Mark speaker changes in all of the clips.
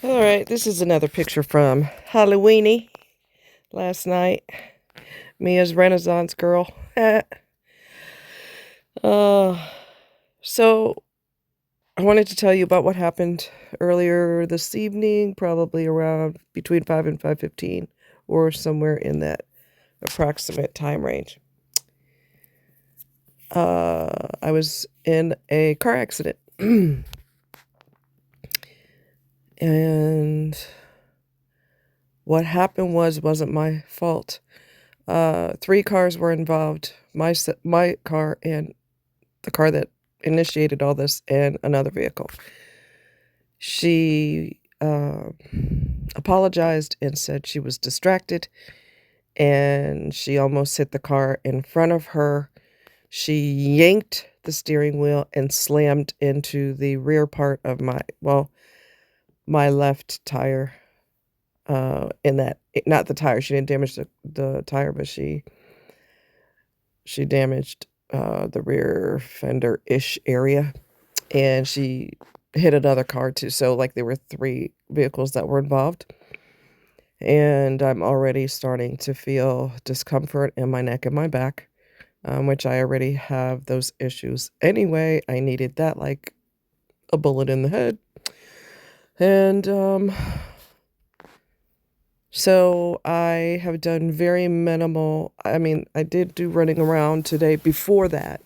Speaker 1: All right, this is another picture from Halloweeny last night. Me as Renaissance girl. uh, so I wanted to tell you about what happened earlier this evening, probably around between 5 and 5:15, or somewhere in that approximate time range. I was in a car accident. And what happened wasn't my fault. 3 cars were involved, my car and the car that initiated all this, and another vehicle. She, apologized and said she was distracted, and she almost hit the car in front of her. She yanked the steering wheel and slammed into the rear part of my left tire, in that not the tire, she didn't damage the tire, but she damaged, the rear fender-ish area, and she hit another car too, so, like, there were 3 vehicles that were involved, and I'm already starting to feel discomfort in my neck and my back, which I already have those issues anyway. I needed that like a bullet in the head, and, so I have done very minimal. I mean, I did do running around today before that,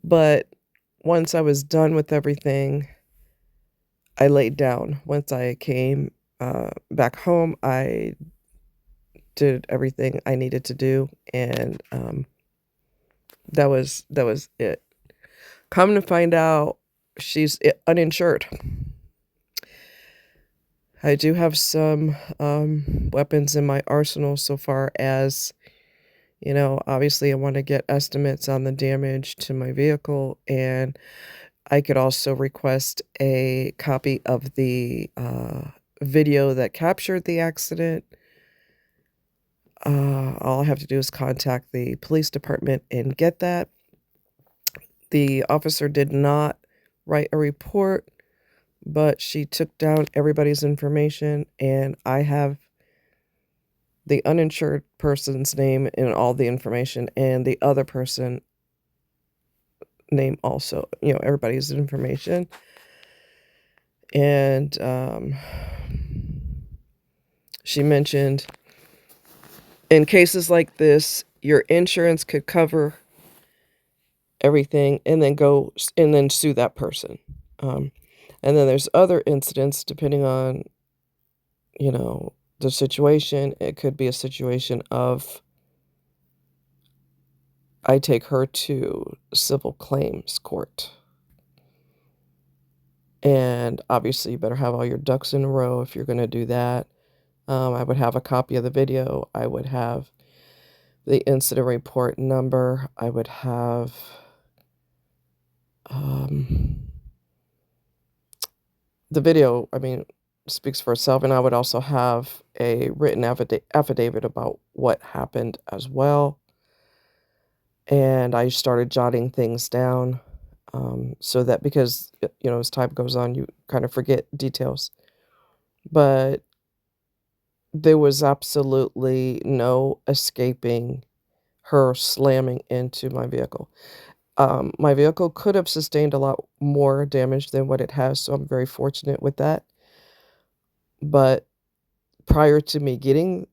Speaker 1: but once I was done with everything, I laid down. Once I came, back home, I did everything I needed to do, and, that was it. Come to find out, she's uninsured. I do have some, weapons in my arsenal so far as, obviously, I wanna get estimates on the damage to my vehicle, and I could also request a copy of the, video that captured the accident. All I have to do is contact the police department and get that. The officer did not write a report, but she took down everybody's information, and I have the uninsured person's name and all the information, and the other person name also, everybody's information. And, she mentioned in cases like this, your insurance could cover everything and then sue that person. And then there's other incidents depending on, the situation. It could be a situation of I take her to civil claims court. And obviously you better have all your ducks in a row if you're gonna do that. I would have a copy of the video. I would have the incident report number. I would have, um, the video, I mean, speaks for itself, and I would also have a written affidavit about what happened as well. And I started jotting things down, so that because, as time goes on, you kind of forget details. But there was absolutely no escaping her slamming into my vehicle. My vehicle could have sustained a lot more damage than what it has, so I'm very fortunate with that. But prior to me getting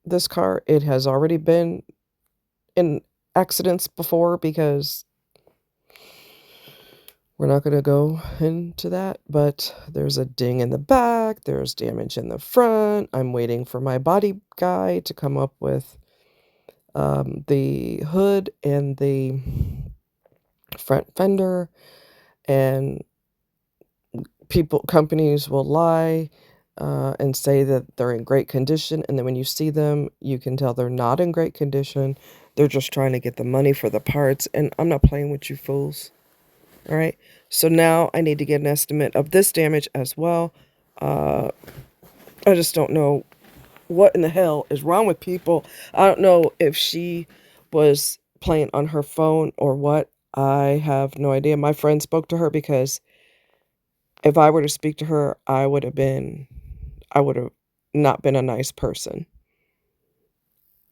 Speaker 1: this car, it has already been in accidents before because we're not gonna go into that, but there's a ding in the back, there's damage in the front. I'm waiting for my body guy to come up with, the hood and the front fender, and companies will lie, and say that they're in great condition, and then when you see them, you can tell they're not in great condition. They're just trying to get the money for the parts, and I'm not playing with you fools. All right. So now I need to get an estimate of this damage as well. Uh, I just don't know what in the hell is wrong with people. I don't know if she was playing on her phone or what. I have no idea. My friend spoke to her because If I were to speak to her, I would have not been a nice person,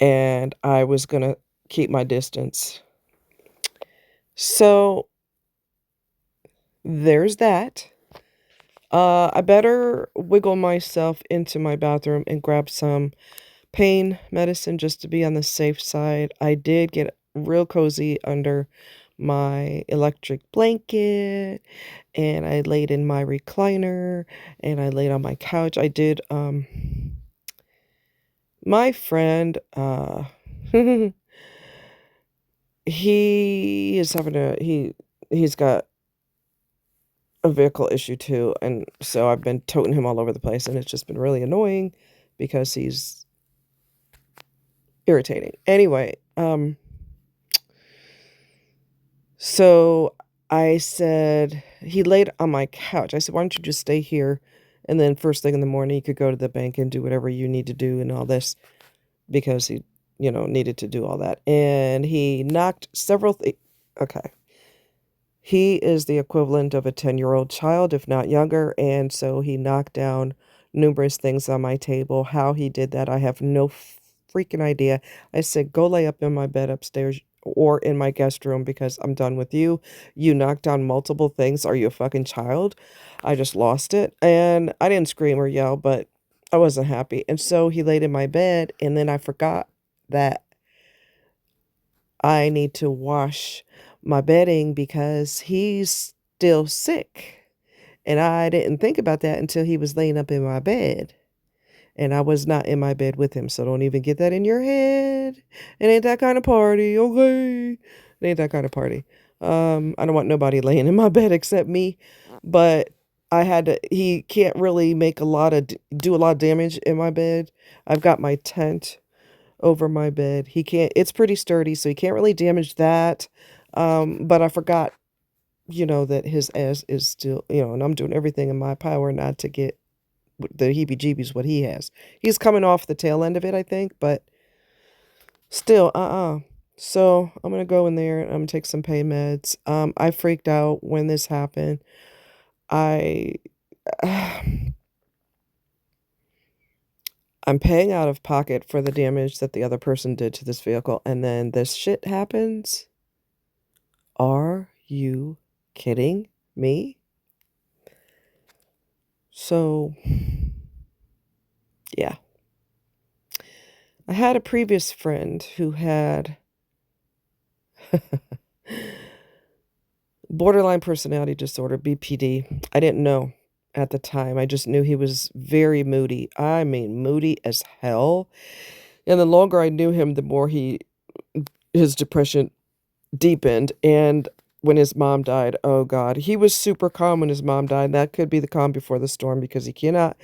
Speaker 1: and I was gonna keep my distance. So, there's that. I better wiggle myself into my bathroom and grab some pain medicine just to be on the safe side. I did get real cozy under my electric blanket, and I laid in my recliner, and I laid on my couch. I did, my friend, he is having he's got a vehicle issue too, and so I've been toting him all over the place, and it's just been really annoying because he's irritating. Anyway, so I said he laid on my couch. I said, "Why don't you just stay here, and then first thing in the morning, you could go to the bank and do whatever you need to do and all this," because he, needed to do all that. And he knocked several okay. He is the equivalent of a 10-year-old child, if not younger, and so he knocked down numerous things on my table. How he did that, I have no freaking idea. I said, "Go lay up in my bed upstairs or in my guest room because I'm done with you. You knocked down multiple things. Are you a fucking child?" I just lost it, and I didn't scream or yell, but I wasn't happy. And so he laid in my bed, and then I forgot that I need to wash my bedding because he's still sick. And I didn't think about that until he was laying up in my bed. And I was not in my bed with him. So don't even get that in your head. It ain't that kind of party, okay? It ain't that kind of party. I don't want nobody laying in my bed except me. But he can't really make do a lot of damage in my bed. I've got my tent over my bed. It's pretty sturdy, so he can't really damage that. But I forgot, that his ass is still, and I'm doing everything in my power not to get the heebie-jeebies what he has. He's coming off the tail end of it, I think, but still, So I'm gonna go in there and I'm gonna take some pain meds. I freaked out when this happened. I I'm paying out of pocket for the damage that the other person did to this vehicle, and then this shit happens? Are you kidding me? So, yeah. I had a previous friend who had borderline personality disorder, BPD. I didn't know at the time. I just knew he was very moody. I mean, moody as hell. And the longer I knew him, the more his depression deepened. And when his mom died, oh God, he was super calm when his mom died. That could be the calm before the storm because he cannot,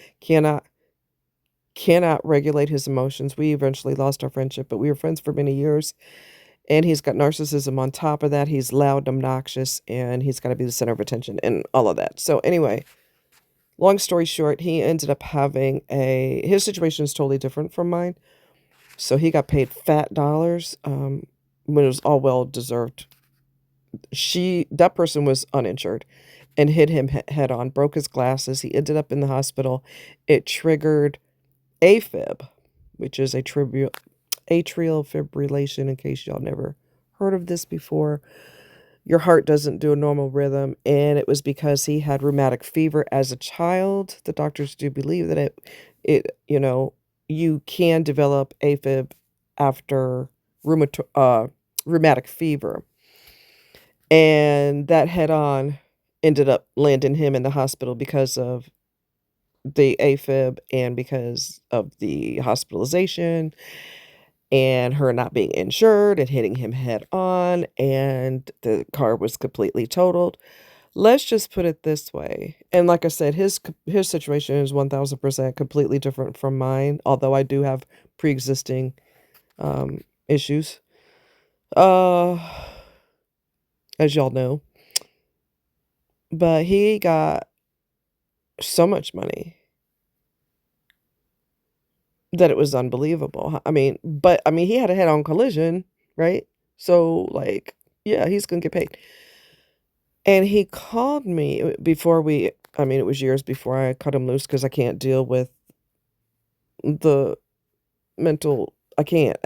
Speaker 1: cannot regulate his emotions. We eventually lost our friendship, but we were friends for many years. And he's got narcissism on top of that. He's loud and obnoxious, and he's got to be the center of attention and all of that. So anyway, long story short, he ended up having his situation is totally different from mine. So he got paid fat dollars, when it was all well deserved. That person was uninsured and hit him head on, broke his glasses. He ended up in the hospital. It triggered AFib, which is atrial fibrillation, in case y'all never heard of this before. Your heart doesn't do a normal rhythm, and it was because he had rheumatic fever as a child. The doctors do believe that you can develop AFib after rheumatic fever. And that head on ended up landing him in the hospital because of the AFib and because of the hospitalization and her not being insured and hitting him head on, and the car was completely totaled. Let's just put it this way. And like I said, his situation is 1000% completely different from mine, although I do have pre-existing issues. Uh as y'all know. But he got so much money that it was unbelievable. I mean, he had a head-on collision, right? So, like, yeah, he's gonna get paid. And he called me before we I mean, it was years before I cut him loose because I can't deal with the mental I can't.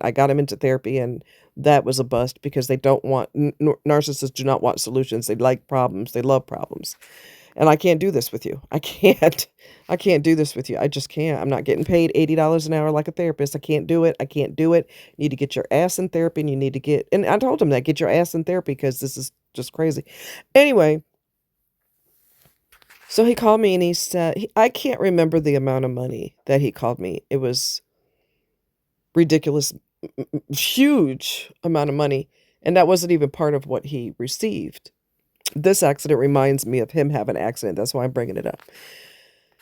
Speaker 1: I got him into therapy, and that was a bust because they don't want narcissists do not want solutions. They like problems. They love problems. And I can't do this with you. I can't. I can't do this with you. I just can't. I'm not getting paid $80 an hour like a therapist. I can't do it. I can't do it. You need to get your ass in therapy, and you need to get and I told him that, get your ass in therapy because this is just crazy. Anyway, so he called me and he said I can't remember the amount of money that he called me. It was ridiculous, huge amount of money, and that wasn't even part of what he received. This accident reminds me of him having an accident. That's why I'm bringing it up.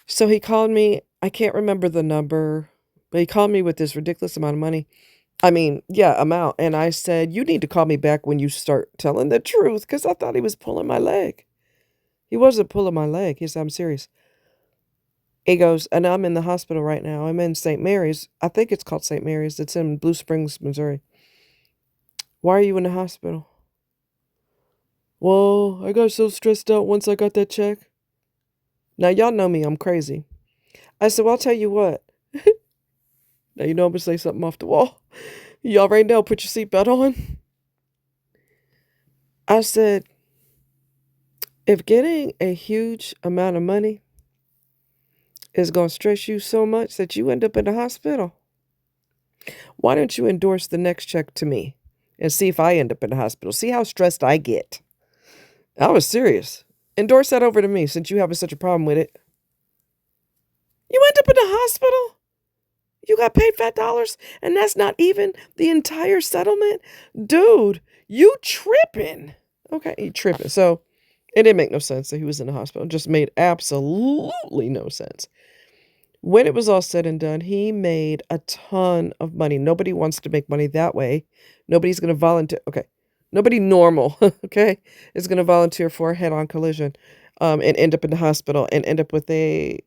Speaker 1: So he called me. I can't remember the number, but he called me with this ridiculous amount of money. I mean, yeah, amount. And I said, you need to call me back when you start telling the truth because I thought he was pulling my leg. He wasn't pulling my leg. He said, I'm serious. He goes, and I'm in the hospital right now. I'm in St. Mary's. I think it's called St. Mary's. It's in Blue Springs, Missouri. Why are you in the hospital? Well, I got so stressed out once I got that check. Now, y'all know me. I'm crazy. I said, well, I'll tell you what. Now, you know I'm going to say something off the wall. Y'all right now, put your seatbelt on. I said, if getting a huge amount of money is going to stress you so much that you end up in the hospital, why don't you endorse the next check to me and see if I end up in the hospital? See how stressed I get. I was serious. Endorse that over to me since you have such a problem with it. You end up in the hospital? You got paid fat dollars, and that's not even the entire settlement? Dude, you tripping. Okay, you tripping. So it didn't make no sense that he was in the hospital. It just made absolutely no sense. When it was all said and done, he made a ton of money. Nobody wants to make money that way. Nobody's going to volunteer. Okay. Nobody normal, okay, is going to volunteer for a head-on collision and end up in the hospital and end up with a,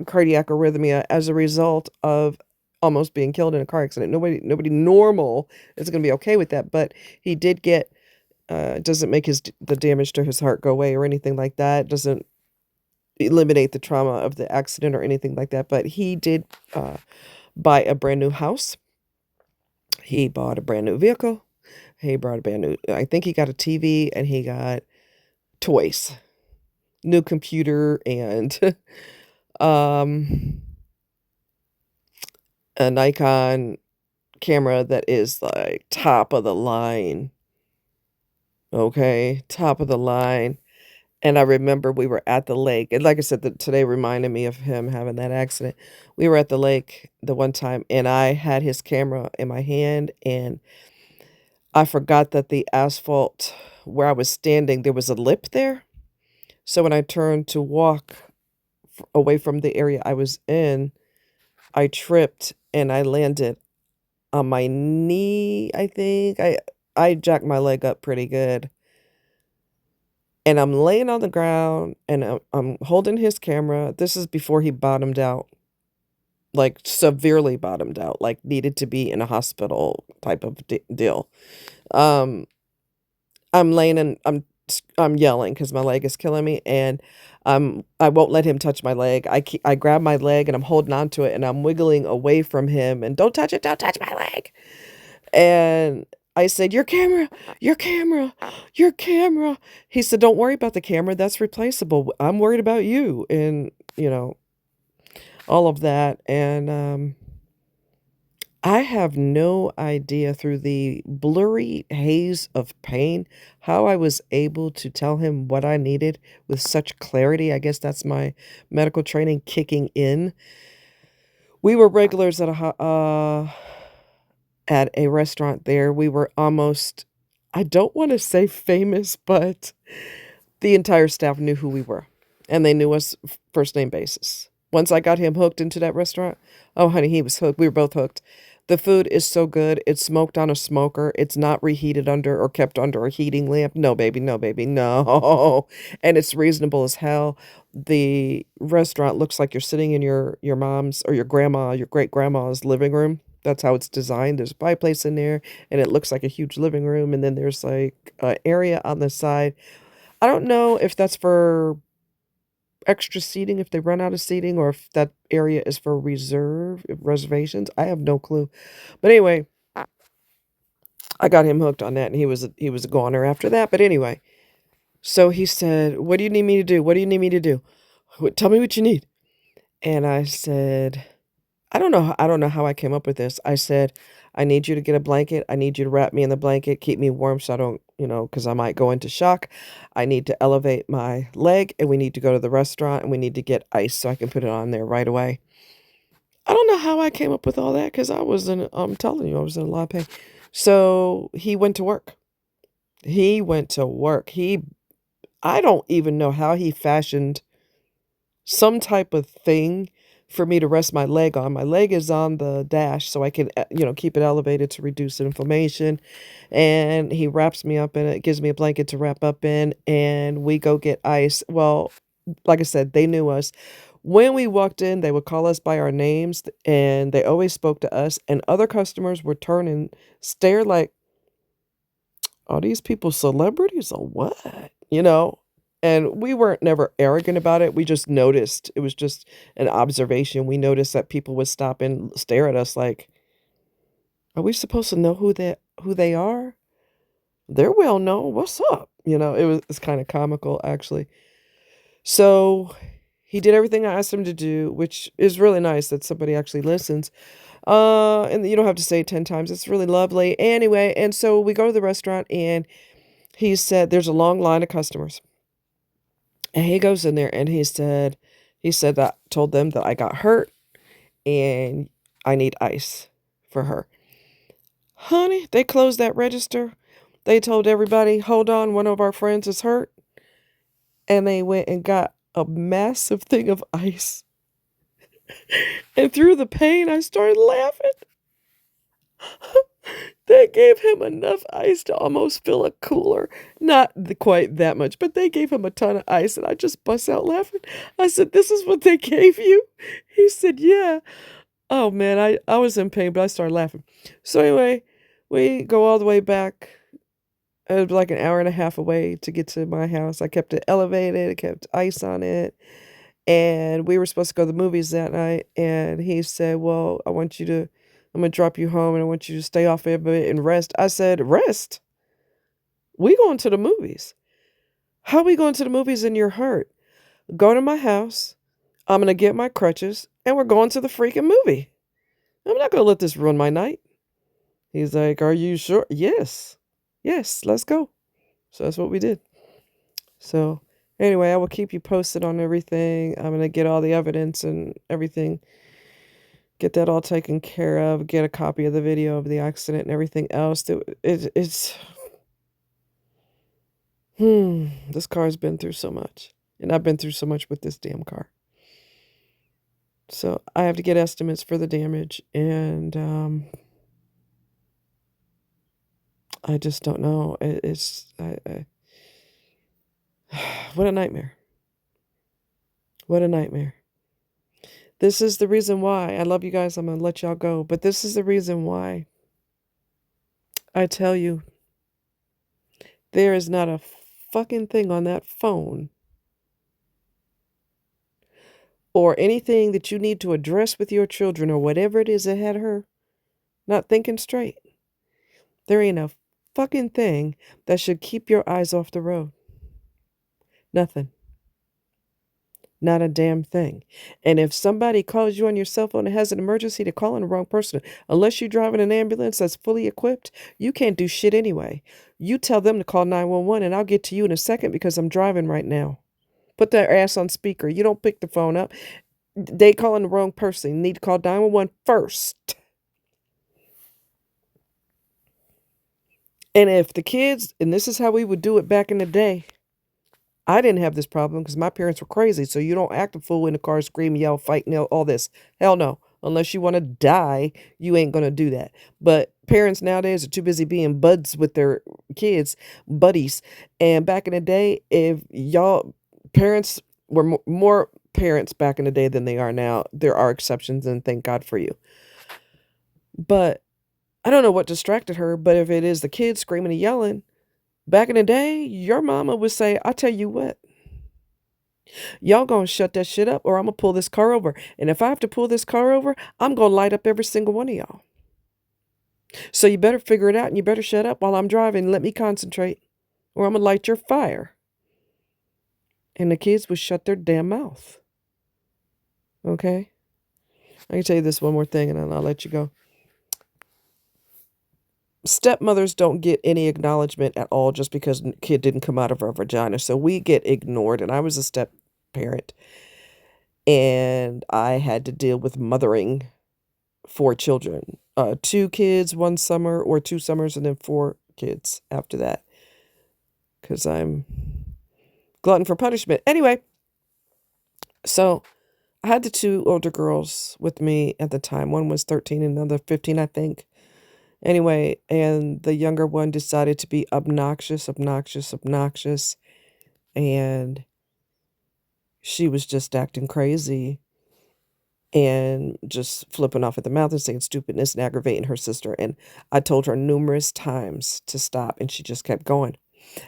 Speaker 1: cardiac arrhythmia as a result of almost being killed in a car accident. Nobody normal is going to be okay with that. But he did get, doesn't make the damage to his heart go away or anything like that. Doesn't eliminate the trauma of the accident or anything like that. But he did buy a brand new house. He bought a brand new vehicle. He brought a brand new, I think he got a TV and he got toys, new computer and a Nikon camera that is like top of the line. Okay, top of the line. And I remember we were at the lake. And like I said, today reminded me of him having that accident. We were at the lake the one time and I had his camera in my hand and I forgot that the asphalt where I was standing, there was a lip there. So when I turned to walk away from the area I was in, I tripped and I landed on my knee, I think. I jacked my leg up pretty good. And I'm laying on the ground and I'm holding his camera. This is before he bottomed out, like severely bottomed out, like needed to be in a hospital type of deal. Um, I'm laying and I'm yelling because my leg is killing me, and I won't let him touch my leg. I grab my leg and I'm holding on to it and I'm wiggling away from him and don't touch it, don't touch my leg. And I said, your camera, your camera, your camera. He said, don't worry about the camera. That's replaceable. I'm worried about you. And, all of that. And I have no idea through the blurry haze of pain how I was able to tell him what I needed with such clarity. I guess that's my medical training kicking in. We were regulars at a restaurant there. We were almost, I don't want to say famous, but the entire staff knew who we were, and they knew us first name basis. Once I got him hooked into that restaurant, oh honey, he was hooked. We were both hooked. The food is so good. It's smoked on a smoker. It's not reheated under or kept under a heating lamp. No, baby, no, baby, no. And it's reasonable as hell. The restaurant looks like you're sitting in your mom's or your grandma, your great grandma's living room. That's how it's designed. There's a fireplace in there, and it looks like a huge living room. And then there's like an area on the side. I don't know if that's for extra seating if they run out of seating or if that area is for reservations. I have no clue. But anyway, I got him hooked on that and he was a goner after that. But anyway, so he said, "What do you need me to do? What do you need me to do? Tell me what you need." And I said, I don't know how I came up with this. I said, "I need you to get a blanket. I need you to wrap me in the blanket, keep me warm so I don't, because I might go into shock. I need to elevate my leg, and we need to go to the restaurant, and we need to get ice so I can put it on there right away." I don't know how I came up with all that because I'm telling you, I was in a lot of pain. So he went to work. He went to work. I don't even know how he fashioned some type of thing for me to rest my leg on. My leg is on the dash so I can, keep it elevated to reduce inflammation. And he wraps me up in it, gives me a blanket to wrap up in, and we go get ice. Well, like I said, they knew us. When we walked in, they would call us by our names and they always spoke to us. And other customers would turn and stare like, are these people celebrities or what? And we weren't never arrogant about it. We just noticed. It was just an observation. We noticed that people would stop and stare at us like, "Are we supposed to know who they are? They're well known. What's up?" It's kind of comical actually. So he did everything I asked him to do, which is really nice that somebody actually listens. And you don't have to say it 10 times. It's really lovely. Anyway, and so we go to the restaurant and he said there's a long line of customers. And he goes in there and he said that told them that I got hurt and I need ice for her. Honey, they closed that register. They told everybody, hold on, one of our friends is hurt. And they went and got a massive thing of ice. And through the pain, I started laughing. They gave him enough ice to almost fill a cooler. Not quite that much, but they gave him a ton of ice, and I just bust out laughing. I said, "This is what they gave you?" He said, "Yeah." Oh, man, I was in pain, but I started laughing. So anyway, we go all the way back. It was like an hour and a half away to get to my house. I kept it elevated, kept ice on it, and we were supposed to go to the movies that night, and he said, "Well, I'm gonna drop you home and I want you to stay off a bit and rest." I said, "Rest? We going to the movies. How we going to the movies and you're hurt? Go to my house. I'm gonna get my crutches and we're going to the freaking movie. I'm not gonna let this ruin my night." He's like, "Are you sure?" "Yes. Yes, let's go." So that's what we did. So anyway, I will keep you posted on everything. I'm gonna get all the evidence and everything, get that all taken care of, get a copy of the video of the accident and everything else. This car's been through so much, and I've been through so much with this damn car. So I have to get estimates for the damage, and I just don't know. What a nightmare. What a nightmare. This is the reason why. I love you guys. I'm gonna let y'all go, but this is the reason why I tell you there is not a fucking thing on that phone or anything that you need to address with your children or whatever it is that had her not thinking straight. There ain't a fucking thing that should keep your eyes off the road. Nothing. Not a damn thing. And if somebody calls you on your cell phone and has an emergency, they're calling the wrong person. Unless you're driving an ambulance that's fully equipped, you can't do shit anyway. You tell them to call 911 and I'll get to you in a second because I'm driving right now. Put their ass on speaker. You don't pick the phone up. They calling the wrong person. You need to call 911 first. And if the kids, and this is how we would do it back in the day, I didn't have this problem because my parents were crazy. So you don't act a fool in the car, scream, yell, fight, all this. Hell no. Unless you want to die, you ain't going to do that. But parents nowadays are too busy being buds with their kids, buddies. And back in the day, if y'all parents were more parents back in the day than they are now, there are exceptions and thank God for you. But I don't know what distracted her, but if it is the kids screaming and yelling, Back in the day, your mama would say, I tell you what, y'all gonna shut that shit up or I'm gonna pull this car over. And if I have to pull this car over, I'm gonna light up every single one of y'all. So you better figure it out and you better shut up while I'm driving and let me concentrate or I'm gonna light your fire. And the kids would shut their damn mouth. Okay? I can tell you this one more thing and then I'll let you go. Stepmothers don't get any acknowledgement at all just because a kid didn't come out of our vagina. So we get ignored. And I was a step parent and I had to deal with mothering 4 children. 2 kids 1 summer or 2 summers and then 4 kids after that. Because I'm glutton for punishment. Anyway, so I had the 2 older girls with me at the time. One was 13 and another 15, I think. Anyway, and the younger one decided to be obnoxious, and she was just acting crazy and just flipping off at the mouth and saying stupidness and aggravating her sister. And I told her numerous times to stop, and she just kept going.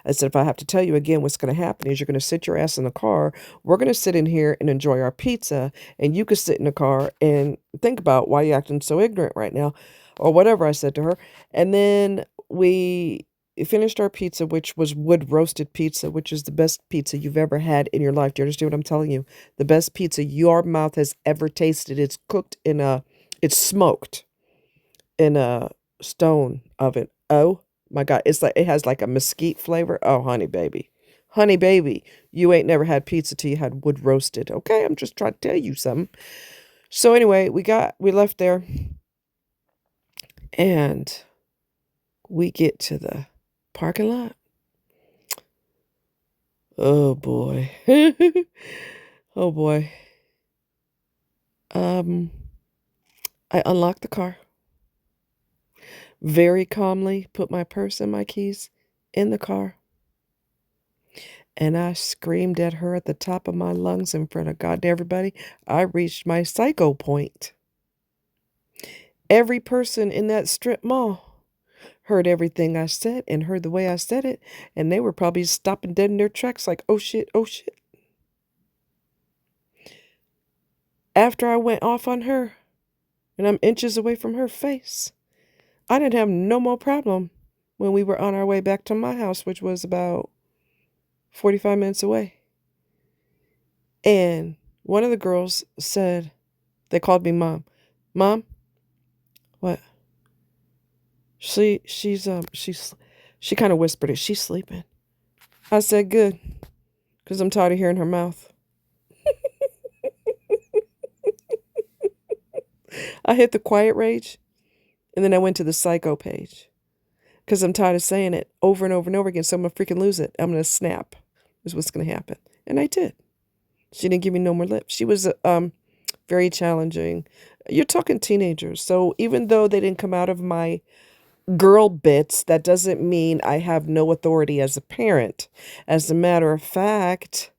Speaker 1: I said, if I have to tell you again, what's going to happen is you're going to sit your ass in the car. We're going to sit in here and enjoy our pizza. And you could sit in the car and think about why you're acting so ignorant right now or whatever I said to her. And then we finished our pizza, which was wood roasted pizza, which is the best pizza you've ever had in your life. Do you understand what I'm telling you? The best pizza your mouth has ever tasted. It's smoked in a stone oven. Oh my God. It has like a mesquite flavor. Oh, honey baby. Honey baby. You ain't never had pizza till you had wood roasted. Okay. I'm just trying to tell you something. So anyway, we left there and we get to the parking lot. Oh boy. Oh boy. I unlocked the car. Very calmly put my purse and my keys in the car. And I screamed at her at the top of my lungs in front of God and everybody. I reached my psycho point. Every person in that strip mall heard everything I said and heard the way I said it. And they were probably stopping dead in their tracks like, oh shit, oh shit. After I went off on her and I'm inches away from her face, I didn't have no more problem when we were on our way back to my house, which was about 45 minutes away. And one of the girls said, they called me mom. Mom? What? She kind of whispered it. She's sleeping. I said, good. Because I'm tired of hearing her mouth. I hit the quiet rage. And then I went to the psycho page. Because I'm tired of saying it over and over and over again. So I'm going to freaking lose it. I'm going to snap. Is what's going to happen. And I did. She didn't give me no more lip. She was very challenging. You're talking teenagers. So even though they didn't come out of my girl bits, that doesn't mean I have no authority as a parent. As a matter of fact,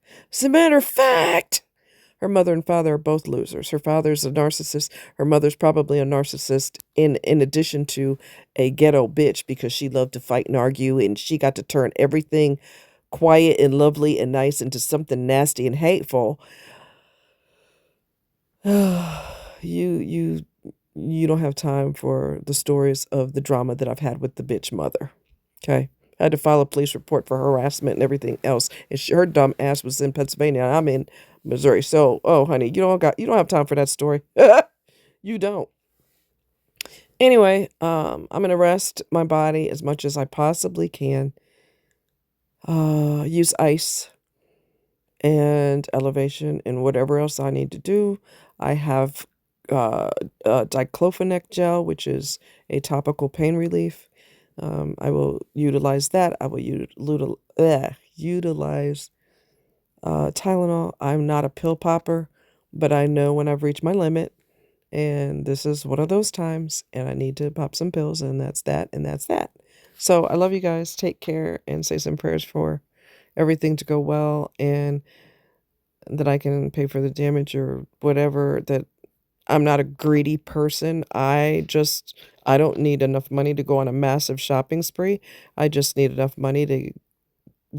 Speaker 1: her mother and father are both losers. Her father's a narcissist. Her mother's probably a narcissist in addition to a ghetto bitch because she loved to fight and argue and she got to turn everything quiet and lovely and nice into something nasty and hateful. You don't have time for the stories of the drama that I've had with the bitch mother. Okay. I had to file a police report for harassment and everything else. And her dumb ass was in Pennsylvania and I'm in Missouri. So, oh honey, you don't have time for that story. You don't. Anyway, I'm gonna rest my body as much as I possibly can. Use ice and elevation and whatever else I need to do. I have diclofenac gel, which is a topical pain relief. I will utilize that. I will utilize Tylenol. I'm not a pill popper, but I know when I've reached my limit, and this is one of those times, and I need to pop some pills, and that's that, and that's that. So I love you guys. Take care, and say some prayers for everything to go well, and that I can pay for the damage or whatever that I'm not a greedy person. I don't need enough money to go on a massive shopping spree. I just need enough money to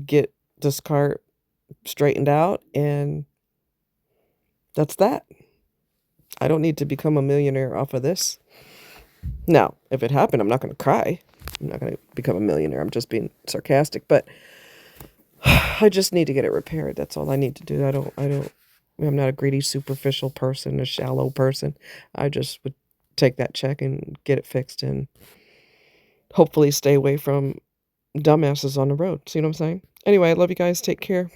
Speaker 1: get this car straightened out, and that's that. I don't need to become a millionaire off of this. Now, if it happened, I'm not gonna cry. I'm not gonna become a millionaire. I'm just being sarcastic, but I just need to get it repaired. That's all I need to do. I'm not a greedy, superficial person, a shallow person. I just would take that check and get it fixed and hopefully stay away from dumbasses on the road. See what I'm saying? Anyway, I love you guys. Take care.